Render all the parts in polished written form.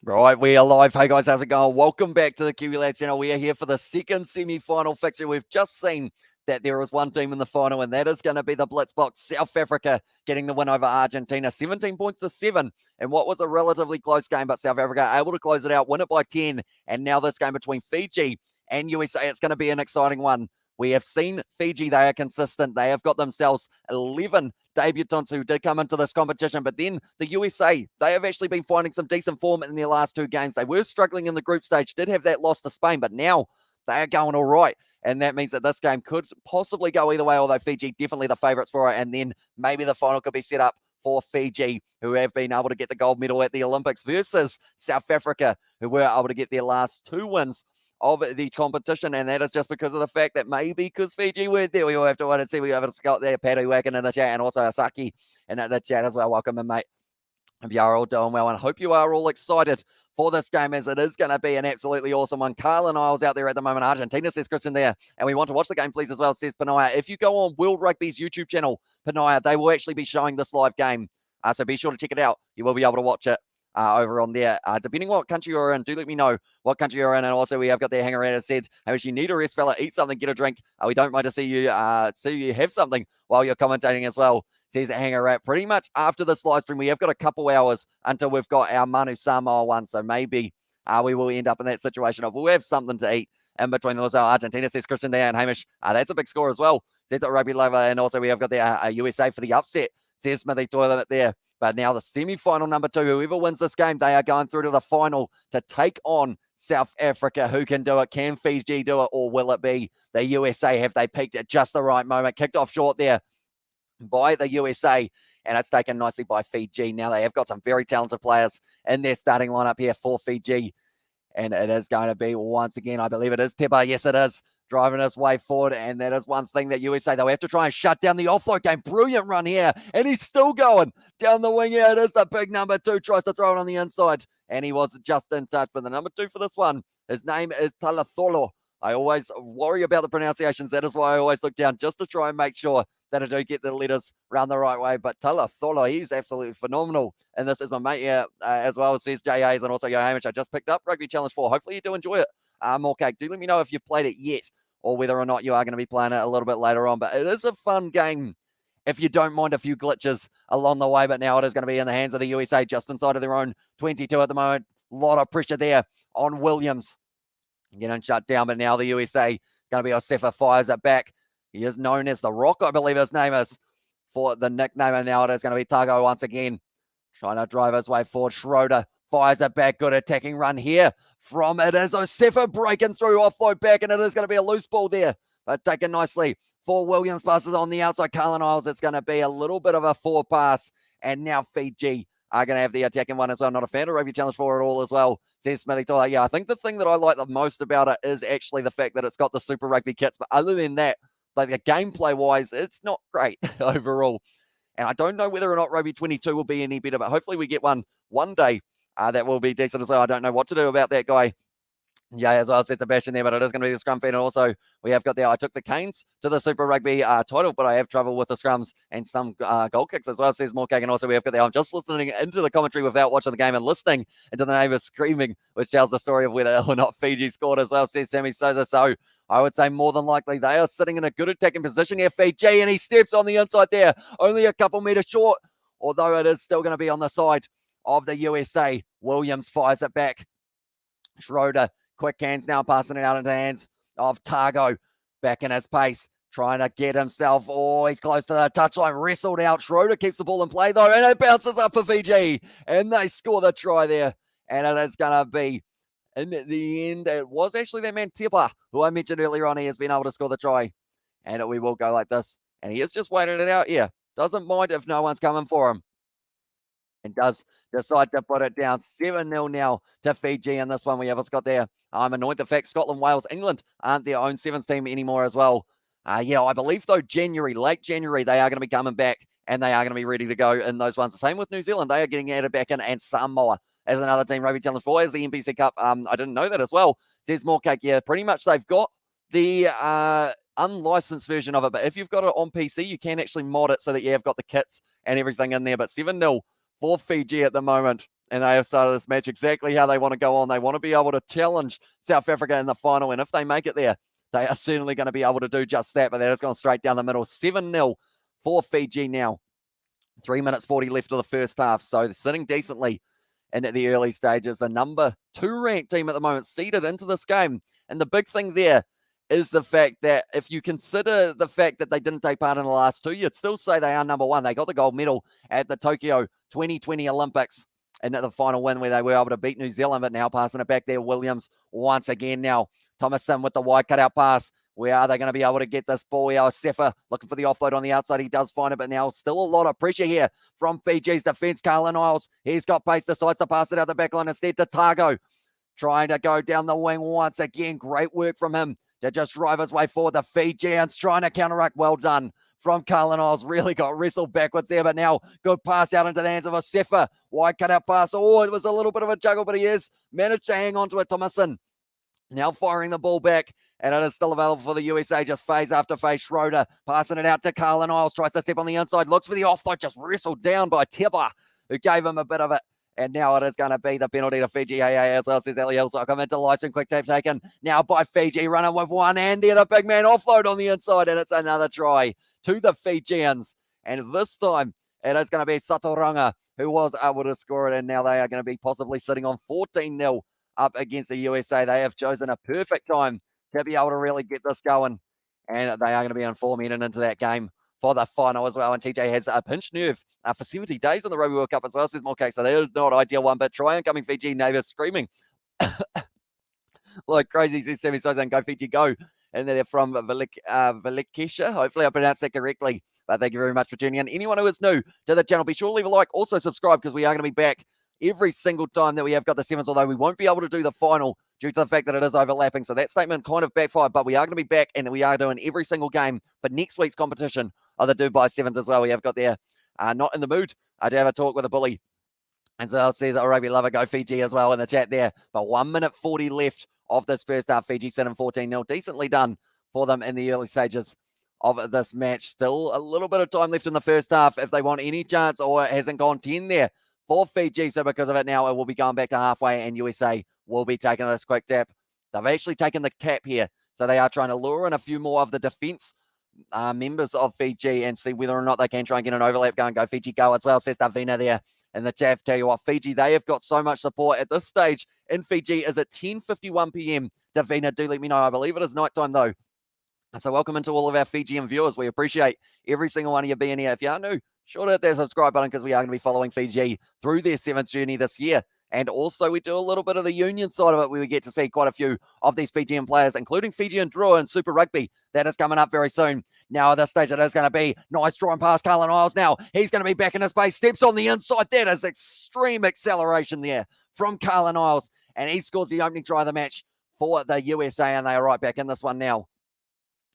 Right, we are live. Hey guys, how's it going? Welcome back to the Kiwi Lads channel. We are here for the second semi-final fixture. We've just seen that there is one team in the final, and that is going to be the Blitzbox South Africa getting the win over Argentina, 17 points to 7, in what was a relatively close game, but South Africa able to close it out, win it by 10, and now this game between Fiji and USA, it's going to be an exciting one. We have seen Fiji, they are consistent. They have got themselves 11 debutants who did come into this competition, but then the USA, they have actually been finding some decent form in their last two games. They were struggling in the group stage, did have that loss to Spain, but now they are going all right. And that means that this game could possibly go either way, although Fiji definitely the favourites for it. And then maybe the final could be set up for Fiji, who have been able to get the gold medal at the Olympics, versus South Africa, who were able to get their last two wins of the competition, and that is just because of the fact that maybe because Fiji were there, we will have to wait and see. We have got there, Paddy Wagon in the chat, and also Asaki in the chat as well. Welcome in, mate. If you are all doing well, and hope you are all excited for this game, as it is going to be an absolutely awesome one. Carlin Isles out there at the moment. Argentina, says Christian there, and we want to watch the game, please, as well, says Panaya. If you go on World Rugby's YouTube channel, Panaya, they will actually be showing this live game, so be sure to check it out. You will be able to watch it over on there. Depending on what country you're in, do let me know what country you're in. And also, we have got their hanger out said, hey, if you need a rest, fella, eat something, get a drink. We don't mind to see you have something while you're commentating as well, says Hanger Rat. Pretty much after this live stream, we have got a couple hours until we've got our Manu Samoa one. So maybe we will end up in that situation of we'll have something to eat in between those. Argentina, says Christian there, and Hamish. That's a big score as well, says Rugby Lover. And also, we have got the USA for the upset, says Smithy Toilet there. But now the semi-final number 2, whoever wins this game, they are going through to the final to take on South Africa. Who can do it? Can Fiji do it, or will it be the USA? Have they peaked at just the right moment? Kicked off short there by the USA, and it's taken nicely by Fiji. Now they have got some very talented players in their starting lineup here for Fiji, and it is going to be, once again, I believe it is Teba. Yes, it is. Driving his way forward, and that is one thing that USA, they'll have to try and shut down the offload game. Brilliant run here, and he's still going down the wing here. It is the big number 2, tries to throw it on the inside, and he was just in touch. But the number 2 for this one, his name is Talatholo. I always worry about the pronunciations. That is why I always look down, just to try and make sure that I do get the letters round the right way. But Talatholo, he's absolutely phenomenal. And this is my mate here as well, says J.A.'s, and also Hamish. I just picked up Rugby Challenge 4. Hopefully you do enjoy it. More cake. Do let me know if you've played it yet, or whether or not you are going to be playing it a little bit later on. But it is a fun game if you don't mind a few glitches along the way. But now it is going to be in the hands of the USA, just inside of their own 22 at the moment. A lot of pressure there on Williams. Getting shut down, but now the USA is going to be Osefa, fires it back. He is known as the Rock, I believe his name is, for the nickname, and now it is going to be Tago once again, trying to drive his way forward. Schroeder fires it back. Good attacking run here from it is Osefa, breaking through, offload back, and it is going to be a loose ball there, but taken nicely for Williams. Passes on the outside. Carlin Isles, it's going to be a little bit of a 4 pass, and now Fiji are going to have the attacking one as well. Not a fan of Rugby Challenge 4 at all as well, says Smithy Toilet. Yeah, I think the thing that I like the most about it is actually the fact that it's got the Super Rugby kits, but other than that, like the gameplay-wise, it's not great overall. And I don't know whether or not Rugby 22 will be any better, but hopefully we get one day that will be decent as well. I don't know what to do about that guy. Yeah, as well, said Sebastian there, but it is going to be the scrum feed. And also, we have got there, I took the Canes to the Super Rugby title, but I have trouble with the scrums and some goal kicks as well, says Morcake. And also, we have got there, I'm just listening into the commentary without watching the game and listening into the neighbours screaming, which tells the story of whether or not Fiji scored as well, says Sammy Souza. So I would say more than likely they are sitting in a good attacking position here, Fiji, and he steps on the inside there, only a couple metres short, although it is still going to be on the side of the USA. Williams fires it back. Schroeder, quick hands now, passing it out into the hands of Tago. Back in his pace, trying to get himself. Oh, he's close to the touchline. Wrestled out. Schroeder keeps the ball in play, though, and it bounces up for Fiji. And they score the try there. And it is going to be, in the end, it was actually that man Tepa, who I mentioned earlier on. He has been able to score the try. And we will go like this. And he is just waiting it out here. Doesn't mind if no one's coming for him. And does decide to put it down 7-0 now to Fiji in this one. We haven't got there. I'm annoyed the fact Scotland, Wales, England aren't their own sevens team anymore as well. Yeah, I believe though late January, they are going to be coming back and they are going to be ready to go in those ones. The same with New Zealand. They are getting added back in, and Samoa as another team. Rugby Challenge 4 as the NPC Cup. I didn't know that as well. Says Morecake. Yeah, pretty much they've got the unlicensed version of it, but if you've got it on PC, you can actually mod it so that you have got the kits and everything in there. But 7-0 for Fiji at the moment And they have started this match exactly how they want to go on. They want to be able to challenge South Africa in the final. And if they make it there, they are certainly going to be able to do just that. But that has gone straight down the middle. 7-0 for Fiji now. 3 minutes 40 left of the first half. So they're sitting decently in the early stages. The number 2 ranked team at the moment seeded into this game. And the big thing there is the fact that if you consider the fact that they didn't take part in the last 2, you'd still say they are number 1. They got the gold medal at the Tokyo 2020 Olympics and at the final win where they were able to beat New Zealand, but now passing it back there. Williams once again now. Thomason with the wide cutout pass. Where are they going to be able to get this ball? Sefa looking for the offload on the outside. He does find it, but now still a lot of pressure here from Fiji's defense. Carlin Isles, he's got pace, decides to pass it out the back line instead to Tago. Trying to go down the wing once again. Great work from him to just drive his way forward. The Fijians trying to counteract. Well done from Carlin Isles. Really got wrestled backwards there, but now good pass out into the hands of Sefa. Wide cutout pass. Oh, it was a little bit of a juggle, but he has managed to hang on to it. Thomason now firing the ball back, and it is still available for the USA. Just phase after phase. Schroeder passing it out to Carlin Isles. Tries to step on the inside. Looks for the offload. Just wrestled down by Teba, who gave him a bit of it. And now it is going to be the penalty to Fiji. As well, says Ellie Hills. Come into Lyson. Quick tap taken now by Fiji. Running with one hand there. The big man offload on the inside. And it's another try to the Fijians. And this time it is going to be Satoranga who was able to score it. And now they are going to be possibly sitting on 14-0 up against the USA. They have chosen a perfect time to be able to really get this going. And they are going to be in form heading into that game for the final as well. And TJ has a pinched nerve for 70 days in the Rugby World Cup as well, says Morcake. So that is not ideal one, but try incoming Fiji neighbours screaming like crazy, says Sammy Sosa, go Fiji, go. And they're from Velikesha. Hopefully I pronounced that correctly. But thank you very much for tuning in. Anyone who is new to the channel, be sure to leave a like. Also subscribe, because we are going to be back every single time that we have got the sevens, although we won't be able to do the final due to the fact that it is overlapping. So that statement kind of backfired, but we are going to be back, and we are doing every single game for next week's competition of the Dubai Sevens as well. We have got there, not in the mood to have a talk with a bully. And so it says, rugby lover, go Fiji as well in the chat there. But 1 minute 40 left of this first half. Fiji sitting 14-0. Decently done for them in the early stages of this match. Still a little bit of time left in the first half if they want any chance, or it hasn't gone 10 there for Fiji. So because of it now, it will be going back to halfway, and USA will be taking this quick tap. They've actually taken the tap here. So they are trying to lure in a few more of the defense members of Fiji and see whether or not they can try and get an overlap going. Go Fiji, go as well, says Davina there in the chat. Tell you what, Fiji, they have got so much support at this stage in Fiji. Is it 10:51 p.m? Davina, do let me know. I believe it is nighttime though. So welcome into all of our Fijian viewers. We appreciate every single one of you being here. If you are new, sure to hit that subscribe button, because we are going to be following Fiji through their seventh journey this year. And also we do a little bit of the union side of it, where we get to see quite a few of these Fijian players, including Fijian draw and Super Rugby. That is coming up very soon. Now at this stage, it is going to be nice drawing past Carlin Isles. Now he's going to be back in his space, steps on the inside. That is extreme acceleration there from Carlin Isles. And he scores the opening try of the match for the USA, and they are right back in this one now.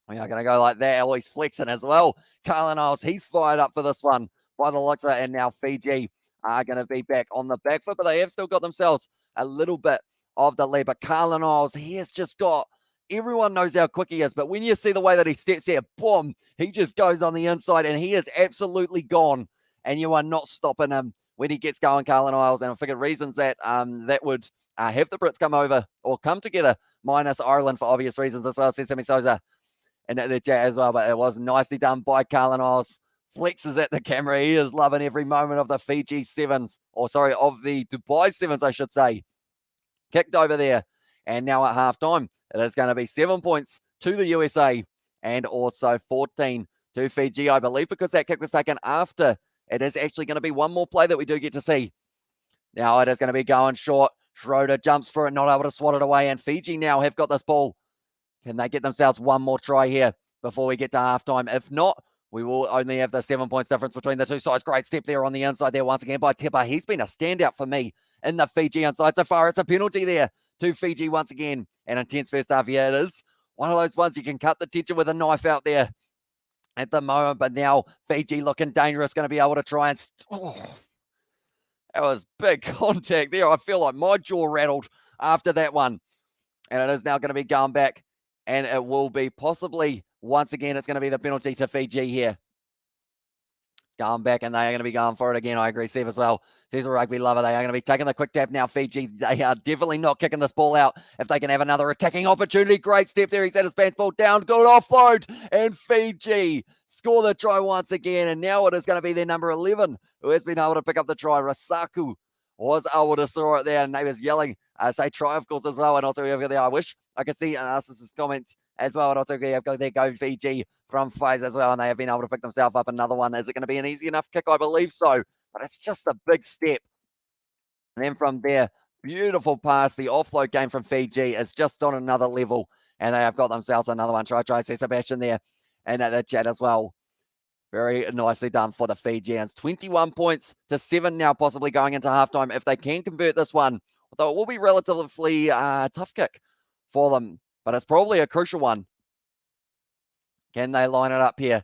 We are going to go like that. Eloise flexing as well. Carlin Isles, he's fired up for this one by the looks of it. And now Fiji are going to be back on the back foot, but they have still got themselves a little bit of the lead. But Carlin Isles, he has just got, everyone knows how quick he is, but when you see the way that he steps here, boom, he just goes on the inside, and he is absolutely gone, and you are not stopping him when he gets going, Carlin Isles. And I figured reasons that that would have the Brits come over or come together, minus Ireland for obvious reasons as well, says Sammy Sosa and the chat as well. But it was nicely done by Carlin Isles. Flexes at the camera. He is loving every moment of the Fiji Sevens, or sorry, of the Dubai Sevens, I should say. Kicked over there. And now at halftime, it is going to be 7 points to the USA and also 14 to Fiji, I believe, because that kick was taken after. It is actually going to be one more play that we do get to see. Now it is going to be going short. Schroeder jumps for it, not able to swat it away. And Fiji now have got this ball. Can they get themselves one more try here before we get to halftime? If not, we will only have the 7 points difference between the two sides. Great step there on the inside there once again by Tepa. He's been a standout for me in the Fijian side so far. It's a penalty there to Fiji once again. An intense first half. Yeah, it is one of those ones you can cut the tension with a knife out there at the moment. But now Fiji looking dangerous, going to be able to try and... that was big contact there. I feel like my jaw rattled after that one. And it is now going to be going back. And it will be possibly, once again, it's going to be the penalty to Fiji here. Going back, and they are going to be going for it again. I agree, Steve, as well. Steve's a rugby lover. They are going to be taking the quick tap now, Fiji. They are definitely not kicking this ball out. If they can have another attacking opportunity, great step there. He's had his pants ball down. Good offload. And Fiji score the try once again. And now it is going to be their number 11 who has been able to pick up the try. Rasaku was able to score it there. And they was yelling, say try, of course, as well. And also, we have there. I wish I could see Anastas's comments as well. And also, we have got there go Fiji from Faze as well, and they have been able to pick themselves up another one. Is it going to be an easy enough kick? I believe so, but it's just a big step. And then from there, beautiful pass. The offload game from Fiji is just on another level, and they have got themselves another one. Try, see Sebastian there, and at the chat as well. Very nicely done for the Fijians. 21 points to 7 now, possibly going into halftime if they can convert this one. Although it will be relatively tough kick for them, but it's probably a crucial one. Can they line it up here?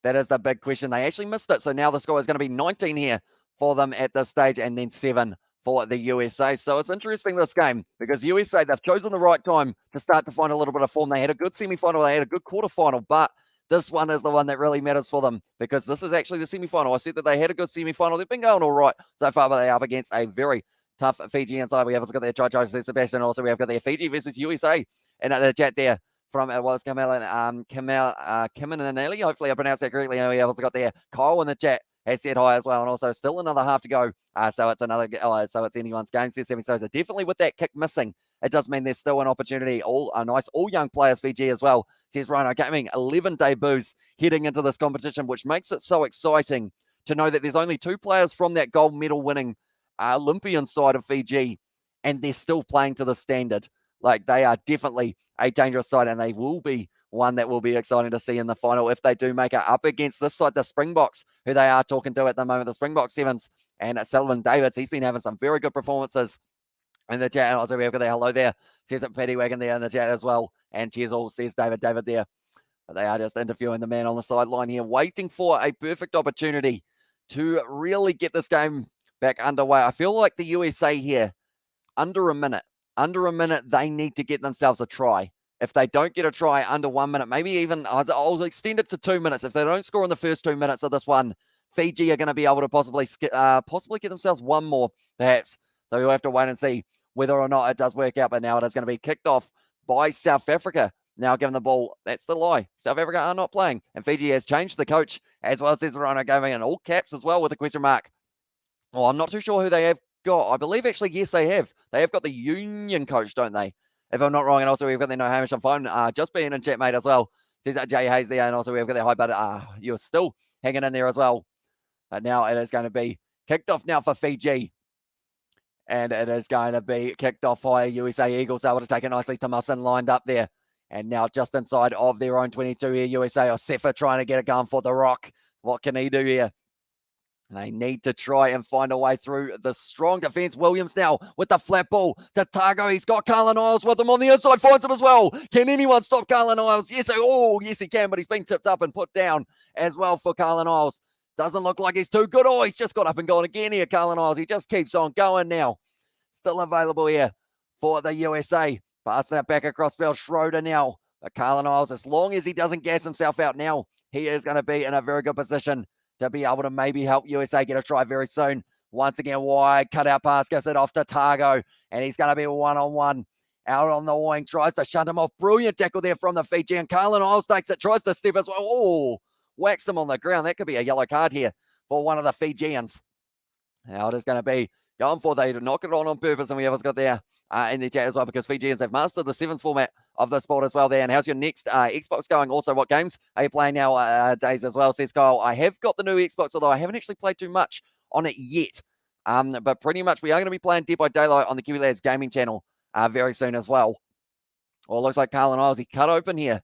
That is the big question. They actually missed it. So now the score is going to be 19 here for them at this stage, and then 7 for the USA. So it's interesting, this game, because USA, they've chosen the right time to start to find a little bit of form. They had a good semi-final. They had a good quarterfinal, but this one is the one that really matters for them, because this is actually the semi-final. I said that they had a good semi-final. They've been going all right so far, but they're up against a very tough Fijian side. We have got their try, Sebastian. Also, we have got their Fiji versus USA. And at the chat there, from it was Kamal and Nelly. Hopefully I pronounced that correctly. We also got there Kyle in the chat has said hi as well, and also still another half to go. So it's so it's anyone's game. So definitely with that kick missing, it does mean there's still an opportunity. All young players, Fiji as well. Says Rhino Gaming, 11 debuts heading into this competition, which makes it so exciting to know that there's only 2 players from that gold medal winning Olympian side of Fiji, and they're still playing to the standard. Like, they are definitely a dangerous side, and they will be one that will be exciting to see in the final if they do make it up against this side, the Springboks, who they are talking to at the moment, the Springbok Sevens, and Sullivan Davids. He's been having some very good performances in the chat. And also, we've got the hello there, says it Paddy Wagon there in the chat as well, and cheers all, says David there. But they are just interviewing the man on the sideline here, waiting for a perfect opportunity to really get this game back underway. I feel like the USA here, under a minute, they need to get themselves a try. If they don't get a try under 1 minute, maybe even I'll extend it to 2 minutes. If they don't score in the first 2 minutes of this one, Fiji are going to be able to possibly get themselves one more, perhaps. So we'll have to wait and see whether or not it does work out. But now it is going to be kicked off by South Africa. Now given the ball, that's the lie. South Africa are not playing, and Fiji has changed the coach as well, says Rhino Gaming, in all caps as well with a question mark. Well, I'm not too sure who they have got. I believe actually, yes, they have. They have got the Union coach, don't they? If I'm not wrong. And also we've got the No Hamish on phone, just being in chat, mate, as well. Says that Jay Hayes there, and also we've got the high, but you're still hanging in there as well. But now it is going to be kicked off now for Fiji. And it is going to be kicked off by USA Eagles, able to take it nicely. Tomasin lined up there. And now just inside of their own 22 here, USA or Sefa trying to get it going for the Rock. What can he do here? They need to try and find a way through the strong defense. Williams now with the flat ball to Targo. He's got Carlin Isles with him on the inside, finds him as well. Can anyone stop Carlin Isles? Yes, yes he can, but he's been tipped up and put down as well for Carlin Isles. Doesn't look like he's too good. Oh, he's just got up and gone again here, Carlin Isles. He just keeps on going now. Still available here for the USA. Pass that back across field. Schroeder now. But Carlin Isles, as long as he doesn't gas himself out now, he is going to be in a very good position to be able to maybe help USA get a try very soon. Once again, wide cutout pass, gets it off to Targo, and he's going to be one-on-one out on the wing, tries to shunt him off. Brilliant tackle there from the Fijian. Carlin Isles takes it, tries to step as well. Oh, whacks him on the ground. That could be a yellow card here for one of the Fijians. Now it is going to be going for, they knock it on purpose, and we have got there in the chat as well, because Fijians have mastered the sevens format of the sport as well there. And how's your next Xbox going? Also, what games are you playing now, Days, as well, says Kyle. I have got the new Xbox, although I haven't actually played too much on it yet. But pretty much we are going to be playing Dead by Daylight on the Kiwi Lads gaming channel very soon as well. Well, looks like Carlin Isles, he cut open here.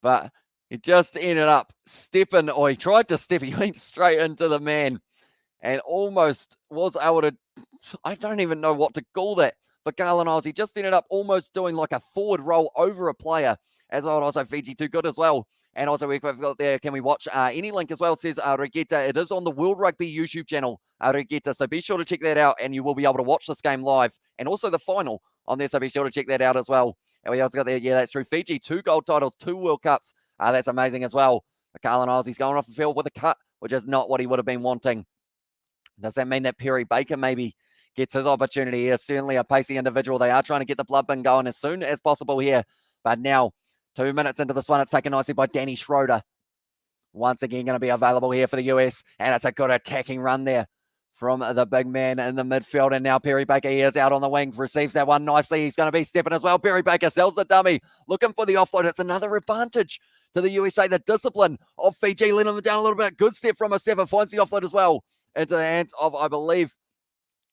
But he just ended up stepping, or he tried to step, he went straight into the man and almost was able to, I don't even know what to call that. For Carlin Isles, he just ended up almost doing like a forward roll over a player as well. And also Fiji too good as well. And also we've got there, can we watch any link as well? It says Regeta. It is on the World Rugby YouTube channel, Regeta. So be sure to check that out, and you will be able to watch this game live and also the final on there. So be sure to check that out as well. And we also got there, yeah, that's true. Fiji, 2 gold titles, 2 World Cups. That's amazing as well. Carlin Isles, he's going off the field with a cut, which is not what he would have been wanting. Does that mean that Perry Baker maybe gets his opportunity here? Certainly a pacey individual. They are trying to get the blood bin going as soon as possible here. But now, 2 minutes into this one, it's taken nicely by Danny Schroeder. Once again, going to be available here for the US. And it's a good attacking run there from the big man in the midfield. And now Perry Baker, he is out on the wing, receives that one nicely. He's going to be stepping as well. Perry Baker sells the dummy, looking for the offload. It's another advantage to the USA. The discipline of Fiji, letting them down a little bit. Good step from a seven, finds the offload as well into the hands of, I believe,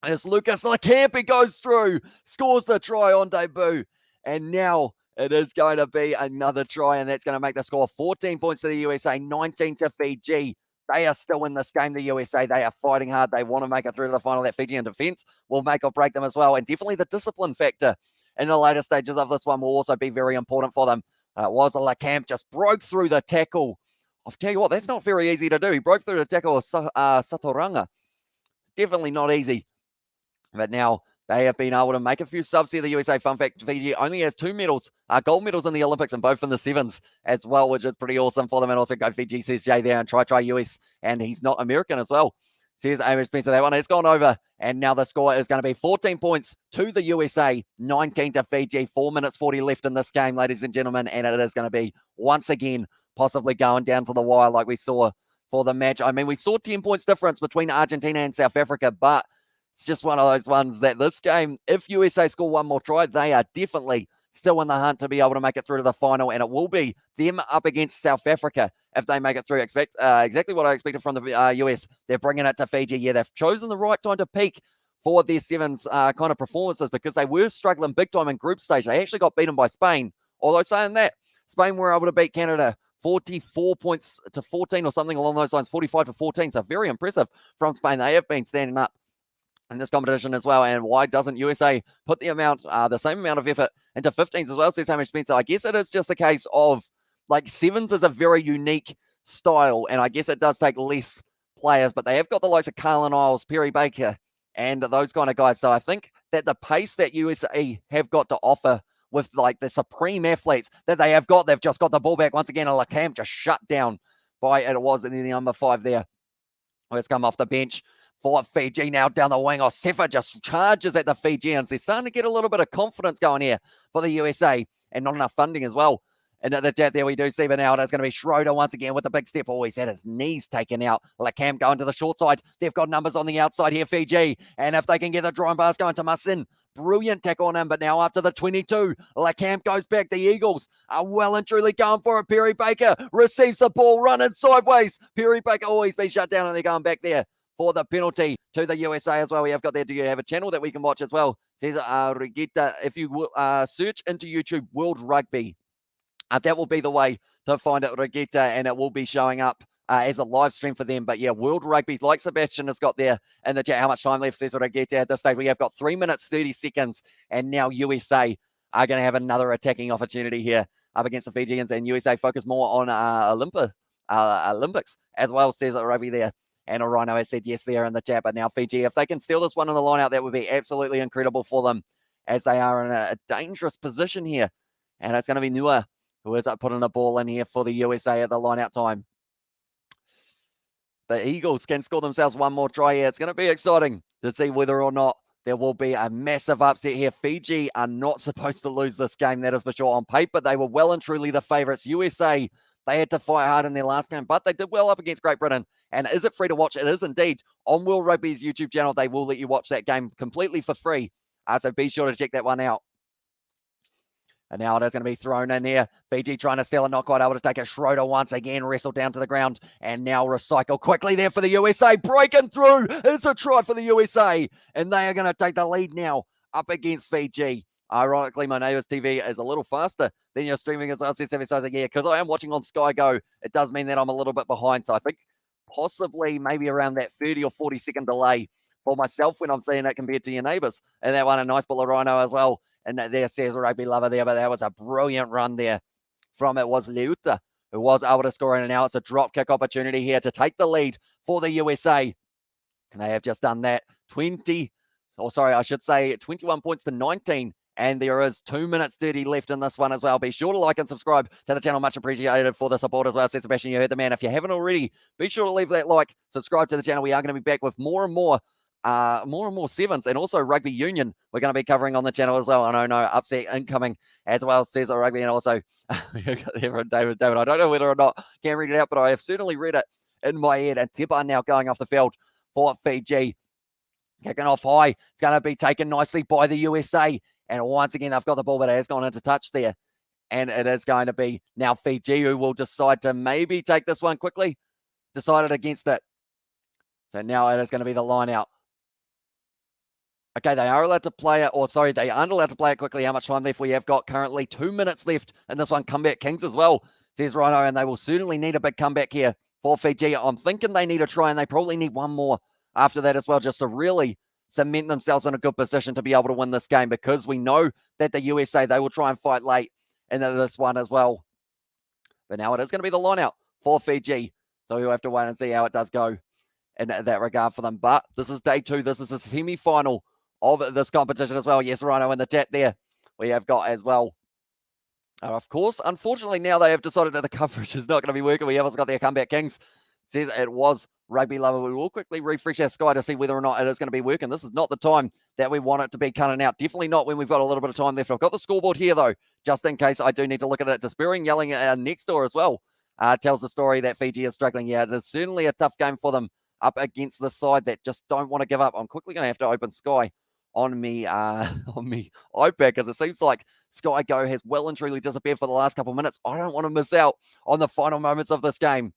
it's Lucas Lecamp. He goes through, scores the try on debut. And now it is going to be another try, and that's going to make the score 14 points to the USA, 19 to Fiji. They are still in this game, the USA. They are fighting hard. They want to make it through to the final. That Fijian defense will make or break them as well. And definitely the discipline factor in the later stages of this one will also be very important for them. It was a Lecamp just broke through the tackle. I'll tell you what, that's not very easy to do. He broke through the tackle of Satoranga. It's definitely not easy. But now they have been able to make a few subs here. The USA, fun fact, Fiji only has 2 medals, gold medals in the Olympics, and both in the sevens as well, which is pretty awesome for them. And also go Fiji, says Jay there, and try US, and he's not American as well. Says Amos Spencer, that one has gone over, and now the score is going to be 14 points to the USA, 19 to Fiji. 4 minutes 40 left in this game, ladies and gentlemen, and it is going to be, once again, possibly going down to the wire like we saw for the match. I mean, we saw 10 points difference between Argentina and South Africa, but it's just one of those ones that this game, if USA score one more try, they are definitely still in the hunt to be able to make it through to the final, and it will be them up against South Africa if they make it through. Exactly what I expected from the US. They're bringing it to Fiji. Yeah, they've chosen the right time to peak for their sevens kind of performances, because they were struggling big time in group stage. They actually got beaten by Spain, although saying that, Spain were able to beat Canada 44 points to 14 or something along those lines, 45 to 14. So very impressive from Spain. They have been standing up in this competition as well. And why doesn't USA put the same amount of effort into 15s as well, says Hamish Spencer? I guess it is just a case of, like, sevens is a very unique style, and I guess it does take less players, but they have got the likes of Carlin Isles, Perry Baker, and those kind of guys. So I think that the pace that USA have got to offer with, like, the supreme athletes that they have got, they've just got the ball back once again. Lecamp just shut down by, it was the number 5 there. Let's come off the bench for Fiji now down the wing. Sefa just charges at the Fijians. They're starting to get a little bit of confidence going here for the USA, and not enough funding as well. And at the depth there, we do see it now. It's going to be Schroeder once again with the big step. Always had his knees taken out. Lecamp going to the short side. They've got numbers on the outside here, Fiji. And if they can get the drawing bars going to Masin, brilliant tackle on him. But now after the 22, Lecamp goes back. The Eagles are well and truly going for it. Perry Baker receives the ball, running sideways. Perry Baker always been shut down, and they're going back there for the penalty to the USA as well. We have got there. Do you have a channel that we can watch as well? Says Regita. If you search into YouTube World Rugby, that will be the way to find it, Regita, and it will be showing up as a live stream for them. But yeah, World Rugby, like Sebastian has got there in the chat. How much time left, says Regita? At this stage, we have got 3 minutes 30 seconds, and now USA are going to have another attacking opportunity here up against the Fijians, and USA focus more on Olympics as well, says Rugby there. And a Rhino has said yes there in the chat. But now Fiji, if they can steal this one in the line out, that would be absolutely incredible for them, as they are in a dangerous position here. And it's going to be Nua who is putting the ball in here for the USA at the line out time. The Eagles can score themselves one more try here. It's going to be exciting to see whether or not there will be a massive upset here. Fiji are not supposed to lose this game, that is for sure. On paper, they were well and truly the favourites. USA, they had to fight hard in their last game, but they did well up against Great Britain. And is it free to watch? It is indeed. On World Rugby's YouTube channel, they will let you watch that game completely for free. So be sure to check that one out. And now it is going to be thrown in here. Fiji trying to steal it, not quite able to take it. Schroeder once again wrestled down to the ground. And now recycle quickly there for the USA. Breaking through. It's a try for the USA. And they are going to take the lead now up against Fiji. Ironically, my neighbour's TV is a little faster than your streaming as well. So yeah, because I am watching on Sky Go, it does mean that I'm a little bit behind. So I think possibly maybe around that 30 or 40 second delay for myself when I'm seeing it compared to your neighbours. And that one, a nice ball of Rhino as well. And there says Rugby Lover there, but that was a brilliant run there from it was Leuta, who was able to score in. And now it's a drop kick opportunity here to take the lead for the USA. And they have just done that. 21 points to 19 And there is 2 minutes 30 left in this one as well. Be sure to like and subscribe to the channel. Much appreciated for the support as well. Says Sebastian, you heard the man. If you haven't already, be sure to leave that like, subscribe to the channel. We are going to be back with more and more sevens and also rugby union we're going to be covering on the channel as well. I know, no upset incoming as well, says rugby. And also David, I don't know whether or not I can read it out, but I have certainly read it in my head. And Tipa now going off the field for Fiji, kicking off high. It's going to be taken nicely by the USA, and once again they've got the ball, but it has gone into touch there, and it is going to be now Fiji who will decide to maybe take this one quickly. Decided against it, so now it is going to be the line out. Okay, they are allowed to play it, or sorry, they aren't allowed to play it quickly. How much time left? We have got currently 2 minutes left in this one. Comeback Kings as well, says Rhino, and they will certainly need a big comeback here for Fiji. I'm thinking they need a try, and they probably need one more after that as well, just to really cement themselves in a good position to be able to win this game, because we know that the USA, they will try and fight late into this one as well. But now it is going to be the line out for Fiji, so we'll have to wait and see how it does go in that regard for them. But this is day 2. This is the semi-final of this competition as well. Yes, Rhino in the chat there. We have got as well. Of course, unfortunately, now they have decided that the coverage is not going to be working. We haven't got their Comeback Kings. Says it was Rugby Lover. We will quickly refresh our sky to see whether or not it is going to be working. This is not the time that we want it to be cutting out. Definitely not when we've got a little bit of time left. I've got the scoreboard here, though, just in case I do need to look at it. Despairing, yelling at our next door as well. Tells the story that Fiji is struggling. Yeah, it is certainly a tough game for them up against the side that just don't want to give up. I'm quickly going to have to open Sky on me iPad, because it seems like Sky Go has well and truly disappeared for the last couple of minutes. I don't want to miss out on the final moments of this game.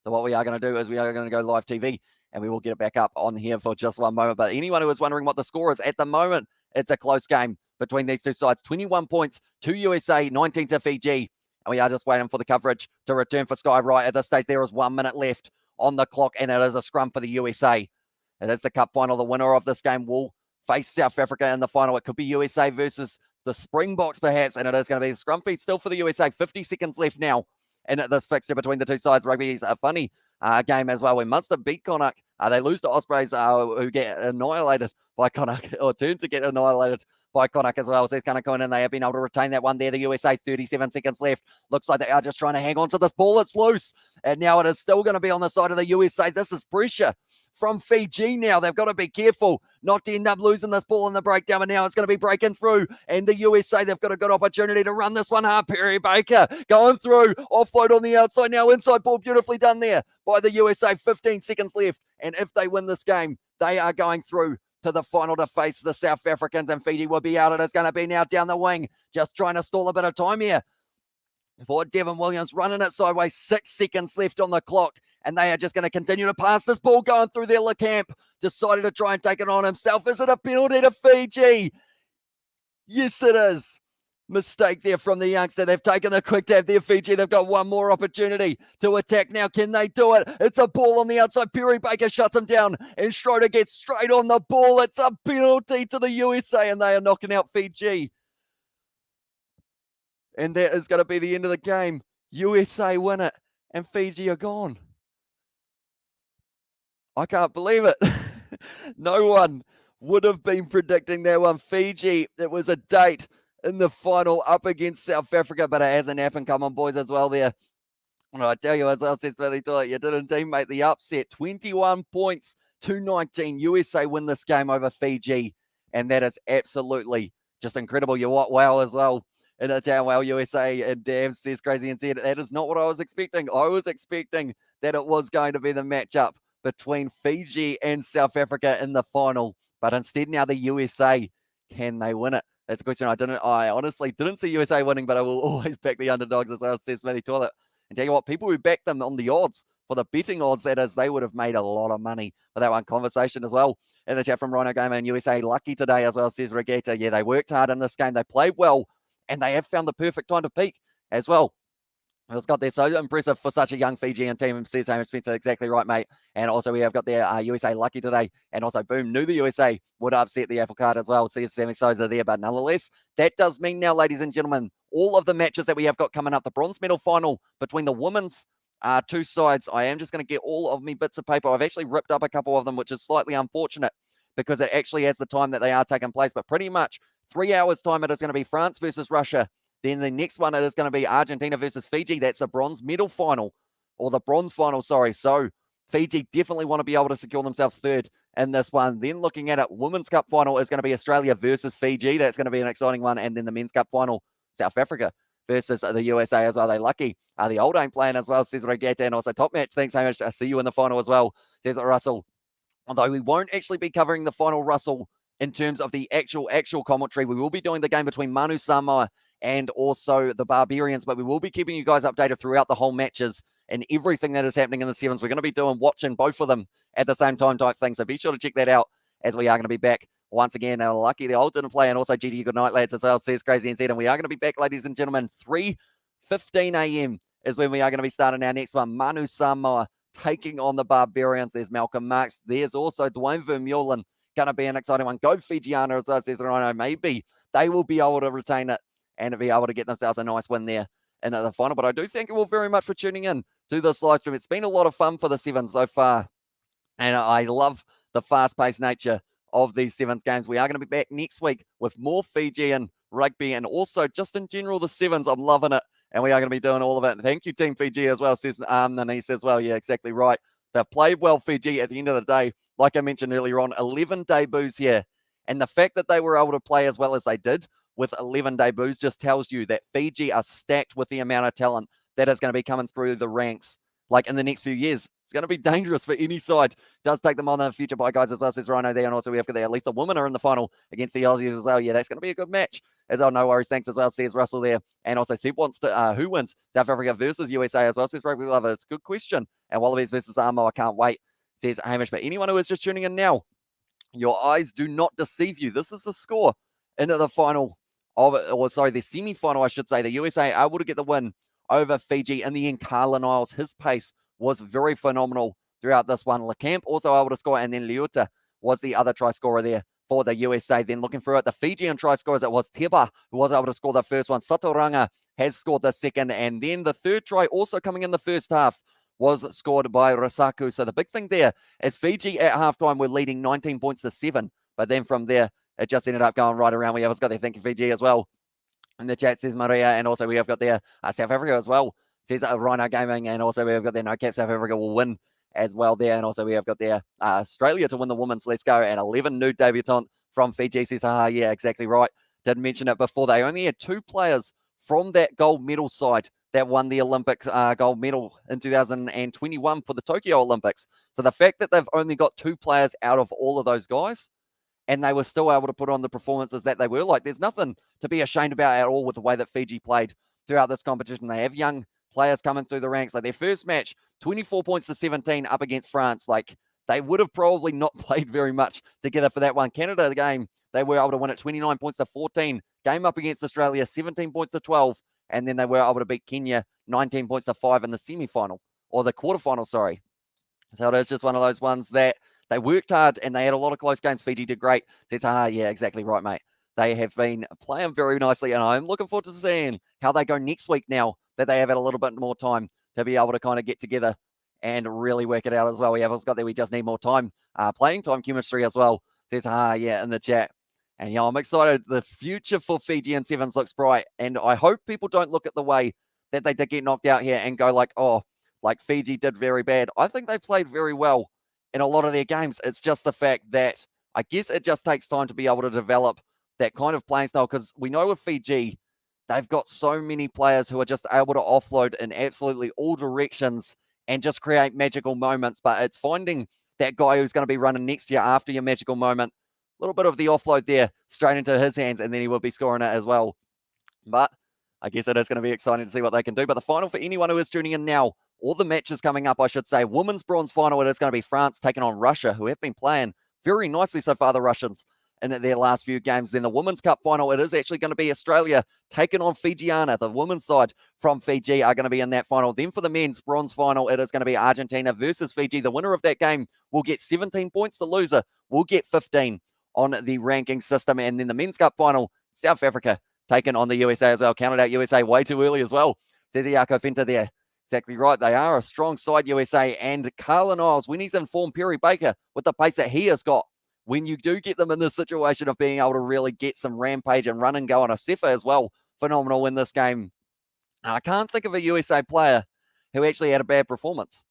So what we are going to do is we are going to go live TV, and we will get it back up on here for just one moment. But anyone who is wondering what the score is at the moment, it's a close game between these two sides. 21 points to USA, 19 to Fiji. And we are just waiting for the coverage to return for Sky. Right at this stage, there is 1 minute left on the clock, and it is a scrum for the USA. It is the cup final. The winner of this game will face South Africa in the final. It could be USA versus the Springboks, perhaps, and it is going to be the scrum feed still for the USA. 50 seconds left now in this fixture between the two sides. Rugby is a funny game as well. When Munster beat Connacht, they lose to Ospreys, who get annihilated by Connacht, or turn to get annihilated by Connacht as well. So it's going to come in, and they have been able to retain that one there. The USA, 37 seconds left. Looks like they are just trying to hang on to this ball. It's loose, and now it is still going to be on the side of the USA. This is pressure from Fiji now. They've got to be careful not to end up losing this ball in the breakdown, and now it's going to be breaking through, and the USA, they've got a good opportunity to run this one hard. Perry Baker going through, offload on the outside now, inside ball, beautifully done there by the USA. 15 seconds left, and if they win this game, they are going through to the final to face the South Africans, and Fiji will be out. It is going to be now down the wing, just trying to stall a bit of time here for Devin Williams, running it sideways. 6 seconds left on the clock, and they are just going to continue to pass this ball going through their camp. Decided to try and take it on himself. Is it a penalty to Fiji? Yes, it is. Mistake there from the youngster. They've taken the quick tap there, Fiji. They've got one more opportunity to attack now. Can they do it? It's a ball on the outside. Perry Baker shuts him down, and Schroeder gets straight on the ball. It's a penalty to the USA, and they are knocking out Fiji. And that is going to be the end of the game. USA win it, and Fiji are gone. I can't believe it. No one would have been predicting that one. Fiji, it was a date in the final up against South Africa, but it hasn't happened. Come on, boys, as well there. And I tell you, as I said, you didn't teammate the upset. 21 points to 19. USA win this game over Fiji, and that is absolutely just incredible. You what? Wow, as well. In the town, well, USA, and damn, says Crazy and said, that is not what I was expecting. I was expecting that it was going to be the matchup between Fiji and South Africa in the final, but instead now the USA, can they win it? That's a question I honestly didn't see USA winning, but I will always back the underdogs, as well, says Smithy Toilet. And tell you what, people who back them on the odds, for the betting odds, that is, they would have made a lot of money for that one. Conversation as well in the chat from Rhino Gamer, and USA lucky today as well, says Regatta. Yeah, they worked hard in this game. They played well, and they have found the perfect time to peak as well. It's got there, so impressive for such a young Fijian team, says Hamish Spencer. Exactly right, mate. And also we have got their USA lucky today, and also boom, knew the USA would upset the apple cart as well. See Sammy Sosa there, but nonetheless, that does mean now, ladies and gentlemen, all of the matches that we have got coming up, the bronze medal final between the women's two sides. I am just going to get all of me bits of paper. I've actually ripped up a couple of them, which is slightly unfortunate because it actually has the time that they are taking place, but pretty much 3 hours time, it is going to be France versus Russia. Then the next one, it is going to be Argentina versus Fiji. That's the bronze medal final, or the bronze final, sorry. So Fiji definitely want to be able to secure themselves third in this one. Then looking at it, Women's Cup final is going to be Australia versus Fiji. That's going to be an exciting one. And then the Men's Cup final, South Africa versus the USA as well. They lucky. The old ain't playing as well, says Regata. And also top match. Thanks so much. I see you in the final as well, says Russell. Although we won't actually be covering the final, Russell, in terms of the actual commentary. We will be doing the game between Manu Samoa and also the Barbarians, but we will be keeping you guys updated throughout the whole matches and everything that is happening in the sevens. We're going to be watching both of them at the same time type thing, so be sure to check that out as we are going to be back once again. Lucky the old didn't play, and also GT, good night, lads, as well, says Crazy NZ, and we are going to be back, ladies and gentlemen, 3:15 a.m. is when we are going to be starting our next one. Manu Samoa taking on the Barbarians. There's Malcolm Marks. There's also Dwayne Vermeulen. Going to be an exciting one. Go Fijiana as well, says Rhino. Maybe they will be able to retain it and be able to get themselves a nice win there in the final. But I do thank you all very much for tuning in to this live stream. It's been a lot of fun for the sevens so far, and I love the fast-paced nature of these sevens games. We are going to be back next week with more Fijian rugby and also just in general the sevens. I'm loving it, and we are going to be doing all of it. And thank you, Team Fiji, as well, says Nanise as well. Yeah, exactly right. They've played well, Fiji, at the end of the day. Like I mentioned earlier on, 11 debuts here. And the fact that they were able to play as well as they did with 11 debuts just tells you that Fiji are stacked with the amount of talent that is going to be coming through the ranks like in the next few years. It's going to be dangerous for any side. Does take them on in the future by guys as well, says Rhino there. And also we have got there. At least the women are in the final against the Aussies as well. Yeah, that's going to be a good match. As well, no worries. Thanks as well, says Russell there. And also Seb wants to, who wins? South Africa versus USA as well, says Rugby Lover. It's a good question. And Wallabies versus Armo, I can't wait, says Hamish. But anyone who is just tuning in now, your eyes do not deceive you. This is the score into the final the semi-final, I should say. The USA able to get the win over Fiji. In the end, Carla Niles, his pace was very phenomenal throughout this one. LeCamp also able to score, and then Liuta was the other try scorer there for the USA. Then looking through it, the Fijian try scorers, it was Teba who was able to score the first one. Satoranga has scored the second, and then the third try also coming in the first half was scored by Rasaku. So the big thing there is Fiji at halftime were leading 19 points to 7, but then from there, it just ended up going right around. We have got there, thank you, Fiji, as well. In the chat says Maria, and also we have got there South Africa as well, says Rhino Gaming, and also we have got there No Cap South Africa will win as well there, and also we have got there Australia to win the women's. Let's go, and 11 new debutante from Fiji, says yeah, exactly right. Did mention it before. They only had 2 players from that gold medal side that won the Olympic gold medal in 2021 for the Tokyo Olympics. So the fact that they've only got 2 players out of all of those guys, and they were still able to put on the performances that they were, like, there's nothing to be ashamed about at all with the way that Fiji played throughout this competition. They have young players coming through the ranks. Like their first match, 24 points to 17 up against France. Like they would have probably not played very much together for that one. Canada, the game, they were able to win it 29 points to 14. Game up against Australia, 17 points to 12. And then they were able to beat Kenya 19 points to 5 in the semi-final, or the quarterfinal, sorry. So it is just one of those ones that they worked hard and they had a lot of close games. Fiji did great. Says, yeah, exactly right, mate. They have been playing very nicely, and I'm looking forward to seeing how they go next week now that they have had a little bit more time to be able to kind of get together and really work it out as well. We have got there. We just need more time, playing time chemistry as well. Says, yeah, in the chat. And yeah, I'm excited. The future for Fiji and Sevens looks bright, and I hope people don't look at the way that they did get knocked out here and go like, oh, like Fiji did very bad. I think they played very well in a lot of their games. It's just the fact that I guess it just takes time to be able to develop that kind of playing style, because we know with Fiji, they've got so many players who are just able to offload in absolutely all directions and just create magical moments. But it's finding that guy who's going to be running next year after your magical moment, a little bit of the offload there straight into his hands, and then he will be scoring it as well. But I guess it is going to be exciting to see what they can do. But the final for anyone who is tuning in now, all the matches coming up, I should say, women's bronze final, it is going to be France taking on Russia, who have been playing very nicely so far, the Russians, in their last few games. Then the women's cup final, it is actually going to be Australia taking on Fijiana. The women's side from Fiji are going to be in that final. Then for the men's bronze final, it is going to be Argentina versus Fiji. The winner of that game will get 17 points. The loser will get 15 on the ranking system. And then the men's cup final, South Africa taking on the USA as well. Counted out USA way too early as well. Says Iako Fenta there. Exactly right. They are a strong side, USA. And Carla Niles, when he's in form, Perry Baker, with the pace that he has got, when you do get them in this situation of being able to really get some rampage and run and go on a Sefa as well, phenomenal in this game. I can't think of a USA player who actually had a bad performance.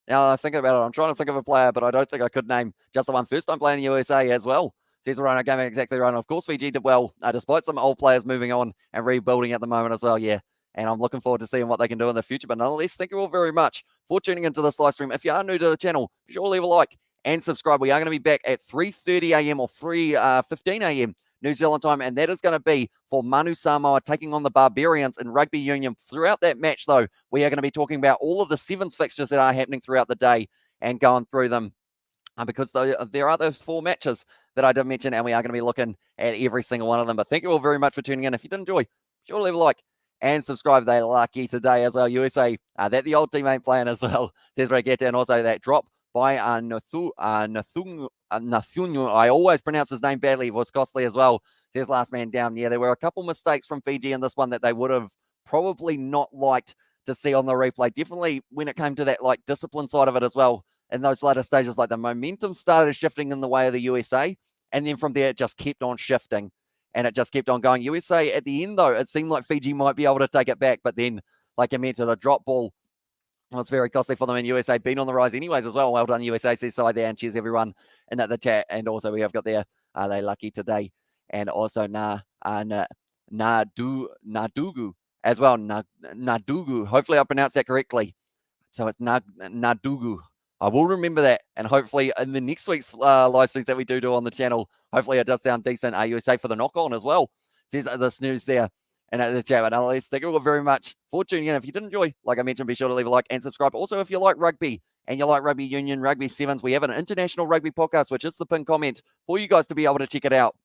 Now, thinking about it, I'm trying to think of a player, but I don't think I could name just the one first time playing in USA as well. Says Rhino game exactly right. And of course, Fiji did well, despite some old players moving on and rebuilding at the moment as well. Yeah. And I'm looking forward to seeing what they can do in the future. But nonetheless, thank you all very much for tuning into this live stream. If you are new to the channel, be sure to leave a like and subscribe. We are going to be back at 3:30 a.m. or 3:15 a.m. New Zealand time, and that is going to be for Manu Samoa taking on the Barbarians in rugby union. Throughout that match, though, we are going to be talking about all of the sevens fixtures that are happening throughout the day and going through them because there are those 4 matches that I did mention, and we are going to be looking at every single one of them. But thank you all very much for tuning in. If you did enjoy, sure to leave a like and subscribe. They're lucky today as well. USA, that the old team ain't playing as well, says Regetta, and also that drop by Nathungu. I always pronounce his name badly. It was costly as well. Says last man down. Yeah, there were a couple mistakes from Fiji in this one that they would have probably not liked to see on the replay. Definitely when it came to that like discipline side of it as well. In those later stages, like the momentum started shifting in the way of the USA, and then from there it just kept on shifting, and it just kept on going. USA at the end, though, it seemed like Fiji might be able to take it back, but then, like I mentioned, the drop ball was very costly for them, and USA been on the rise anyways as well. Well done, USA, says side there, and cheers everyone in the chat. And also we have got there, are they lucky today? And also Nadugu as well, Nadugu. Hopefully I pronounced that correctly. So it's Nadugu. I will remember that, and hopefully in the next week's live streams that we do on the channel, hopefully it does sound decent. USA for the knock-on as well, says this news there and at the chat. But nonetheless, thank you all very much for tuning in. If you did enjoy, like I mentioned, be sure to leave a like and subscribe. Also, if you like rugby and you like rugby union, rugby sevens, we have an international rugby podcast, which is the pinned comment for you guys to be able to check it out.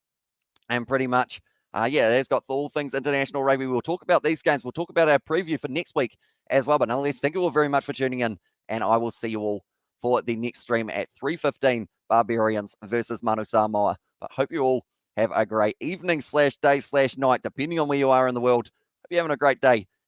And pretty much, yeah, it's got all things international rugby. We'll talk about these games. We'll talk about our preview for next week as well. But nonetheless, thank you all very much for tuning in, and I will see you all for the next stream at 3:15, Barbarians versus Manu Samoa. But hope you all have a great evening /day/night, depending on where you are in the world. Hope you're having a great day.